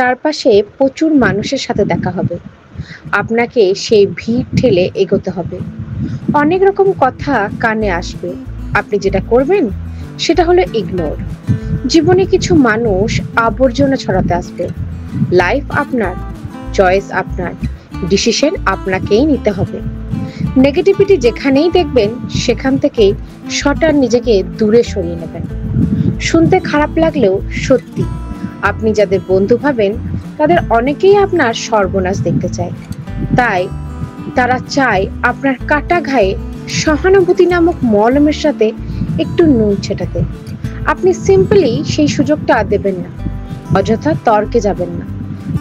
চারপাশে প্রচুর মানুষের সাথে দেখা হবে। আপনাকে সেই ভিড় ঠেলে এগোতে হবে। অনেক রকম কথা কানে আসবে। আপনি যেটা করবেন সেটা হলো ইগনোর। জীবনে কিছু মানুষ আবর্জনা ছড়াতে আসবে। লাইফ আপনার, চয়েস আপনার, ডিসিশন আপনাকেই নিতে হবে। নেগেটিভিটি যেখানেই দেখবেন সেখান থেকেই শটার নিজেকে দূরে সরিয়ে নেবেন। শুনতে খারাপ লাগলেও সত্যি, আপনি যাদের বন্ধু ভাবেন তাদের অনেকেই আপনার সর্বনাশ দেখতে চায়। তাই তারা চায় আপনার কাটা ঘায়ে সহানুভূতি নামক মলমের সাথে একটু নুন ছেটাতে। আপনি সিম্পলি সেই সুযোগটা দেবেন না। অযথা তর্কে যাবেন না।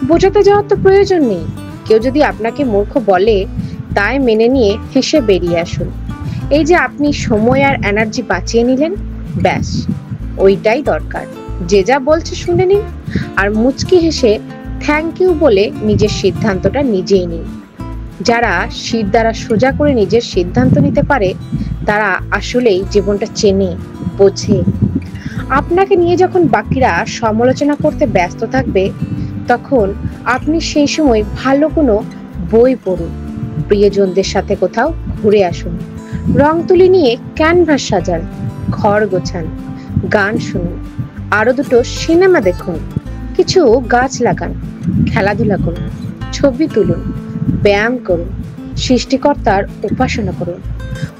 বোঝাতে যাওয়ার তো প্রয়োজন নেই। কেউ যদি আপনাকে মূর্খ বলে তাই মেনে নিয়ে হেসে বেরিয়ে আসুন। এই যে আপনি সময় আর এনার্জি বাঁচিয়ে নিলেন, ব্যাস ওইটাই দরকার। যে যা বলছে শুনে নিন আর মুচকি হেসে থ্যাংক ইউ বলে নিজের সিদ্ধান্তটা নিজেই নিন। যারা শির দ্বারা সোজা করে নিজের সিদ্ধান্ত নিতে পারে তারা আসলেই জীবনটা চেনে, বোঝে। আপনাকে নিয়ে যখন বাকিরা সমালোচনা করতে ব্যস্ত থাকবে তখন আপনি সেই সময় ভালো কোনো বই পড়ুন, প্রিয়জনদের সাথে কোথাও ঘুরে আসুন, রং তুলি নিয়ে ক্যানভাস সাজান, ঘর গোছান, গান শুনুন, আরো দুটো সিনেমা দেখুন, কিছু গাছ লাগান, খেলাধুলা করুন, ছবি তুলুন, ব্যায়াম করুন, সৃষ্টিকর্তার উপাসনা করুন।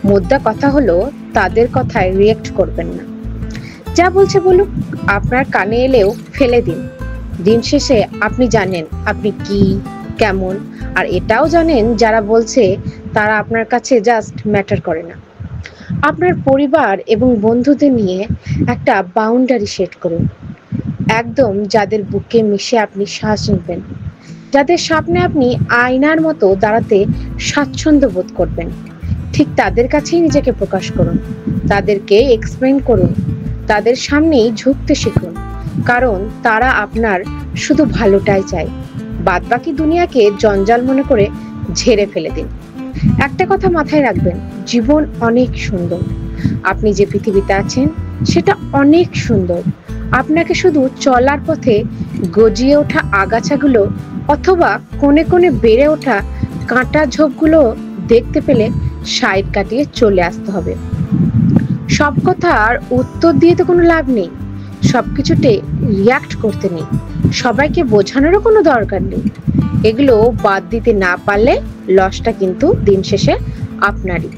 মোদ্দা কথা হলো তাদের কথায় রিয়েক্ট করবেন না। যা বলছে বলুক, আপনার কানে এলেও ফেলে দিন। দিন শেষে আপনি জানেন আপনি কি, কেমন, আর এটাও জানেন যারা বলছে তারা আপনার কাছে জাস্ট ম্যাটার করে না। আপনার পরিবার এবং বন্ধুদের নিয়ে একটা বাউন্ডারি সেট করুন। একদম যাদের বুকে মিশে আপনি শ্বাস নিবেন, যাদের সামনে আপনি আয়নার মতো দাঁড়াতে স্বাচ্ছন্দ্য বোধ করবেন, ঠিক তাদের কাছেই নিজেকে প্রকাশ করুন। তাদেরকে এক্সপ্লেন করুন, তাদের সামনেই ঝুঁকতে শিখুন, কারণ তারা আপনার শুধু ভালোটাই চায়। বাদবাকি দুনিয়াকে জঞ্জাল মনে করে ঝেড়ে ফেলে দিন। একটা কথা মাথায় রাখবেন, জীবন অনেক সুন্দর। আপনি যে পৃথিবীতে আছেন সেটা অনেক সুন্দর। আপনাকে শুধু চলার পথে গজিয়ে ওঠা আগাছাগুলো অথবা কোণে কোণে বেড়ে ওঠা কাঁটা ঝোপগুলো দেখতে পেলে সাইড কাটিয়ে চলে আসতে হবে। সব কথার উত্তর দিয়ে তো কোনো লাভ নেই, সবকিছুতে রিয়াক্ট করতে নেই, সবাইকে বোঝানোরও কোনো দরকার নেই। এগুলো বাদ দিতে না পারলে লসটা কিন্তু দিন শেষে আপনারই।